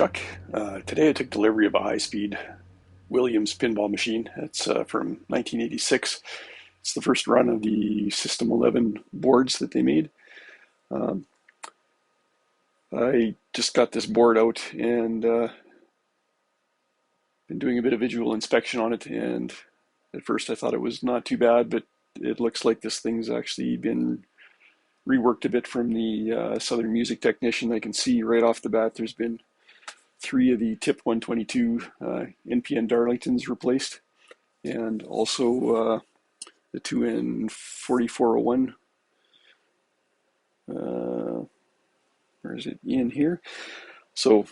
Chuck. Today I took delivery of a high-speed Williams pinball machine. It's from 1986. It's the first run of the System 11 boards that they made. Um, I just got this board out and been doing a bit of visual inspection on it. And at first I thought it was not too bad, but it looks like this thing's actually been reworked a bit from the Southern Music Technician. I can see right off the bat there's been three of the tip 122 NPN Darlingtons replaced, and also the 2N 4401. Where is it? In here. So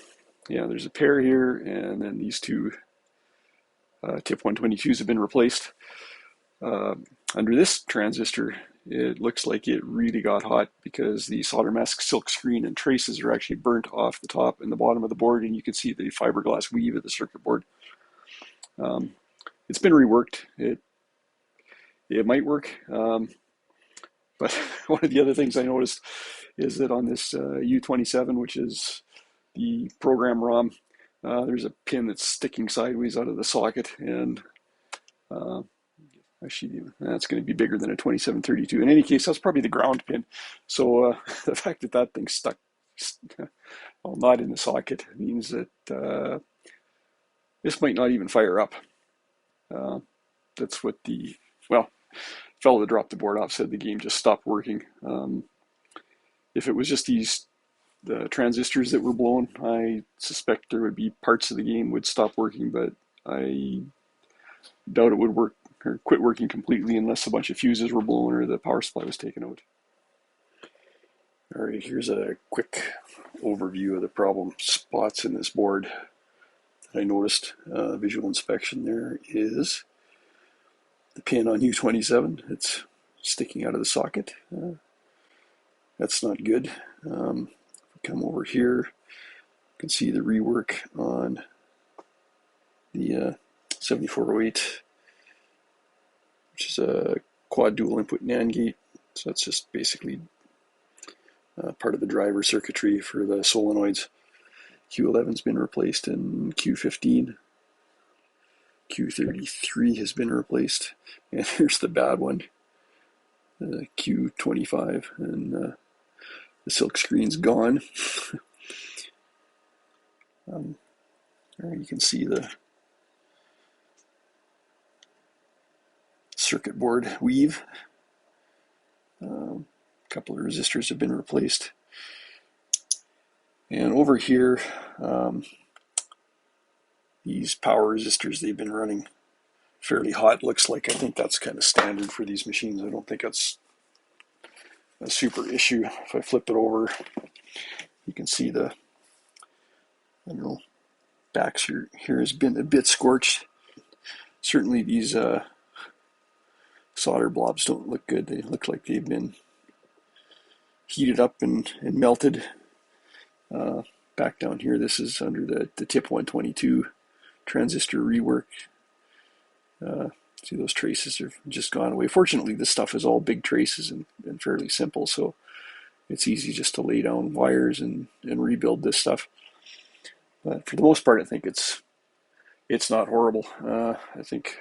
yeah, there's a pair here, and then these two tip 122s have been replaced. Under this transistor, it looks like it really got hot because the solder mask silk screen and traces are actually burnt off the top and the bottom of the board, and you can see the fiberglass weave of the circuit board. It's been reworked. It might work, but one of the other things I noticed is that on this U27, which is the program ROM, there's a pin that's sticking sideways out of the socket, and actually, that's going to be bigger than a 2732. In any case, that's probably the ground pin. So the fact that that thing's stuck, well, not in the socket, means that this might not even fire up. That's what the, well, fellow that dropped the board off said the game just stopped working. If it was just the transistors that were blown, I suspect there would be parts of the game would stop working, but I doubt it would work or quit working completely unless a bunch of fuses were blown or the power supply was taken out. All right, here's a quick overview of the problem spots in this board that I noticed. Visual inspection, there is the pin on U27. It's sticking out of the socket. That's not good. Come over here, you can see the rework on the 7408, which is a quad dual input NAND gate. So that's just basically part of the driver circuitry for the solenoids. Q11's been replaced in Q15. Q33 has been replaced. And here's the bad one, Q25, and the silk screen's gone. There you can see the circuit board weave. A couple of resistors have been replaced. And over here, these power resistors, they've been running fairly hot. Looks like, I think that's kind of standard for these machines. I don't think that's a super issue. If I flip it over, you can see the, I don't know, backs here has been a bit scorched. Certainly these solder blobs don't look good. They look like they've been heated up and melted. Back down here, this is under the tip 122 transistor rework. See, those traces have just gone away. Fortunately, this stuff is all big traces and fairly simple, so it's easy just to lay down wires and rebuild this stuff. But for the most part, I think it's not horrible. I think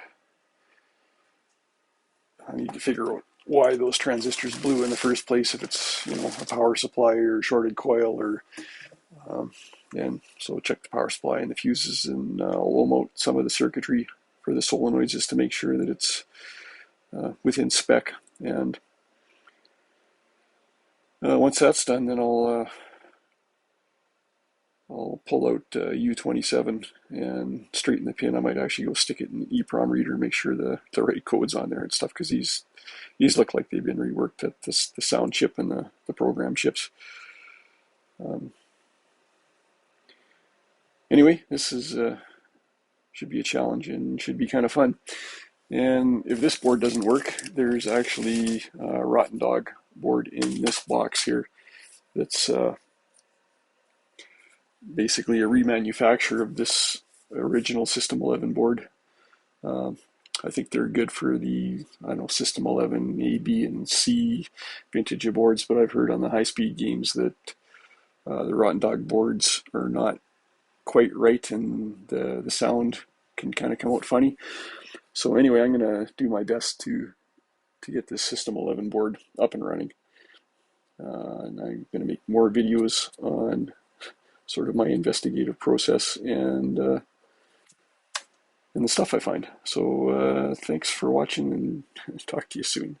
I need to figure out why those transistors blew in the first place, if it's, you know, a power supply or shorted coil, or and so check the power supply and the fuses, and I'll loam out some of the circuitry for the solenoids just to make sure that it's within spec. And once that's done, then I'll pull out U27 and straighten the pin. I might actually go stick it in the EEPROM reader, make sure the right code's on there and stuff, because these look like they've been reworked at the sound chip and the program chips. Anyway, this is should be a challenge and should be kind of fun. And if this board doesn't work, there's actually a Rotten Dog board in this box here that's basically a remanufacture of this original System 11 board. I think they're good for the, I don't know, System 11 A, B, and C vintage of boards, but I've heard on the high-speed games that the Rotten Dog boards are not quite right, and the sound can kind of come out funny. So anyway, I'm gonna do my best to get this System 11 board up and running. And I'm gonna make more videos on sort of my investigative process and the stuff I find. So thanks for watching, and talk to you soon.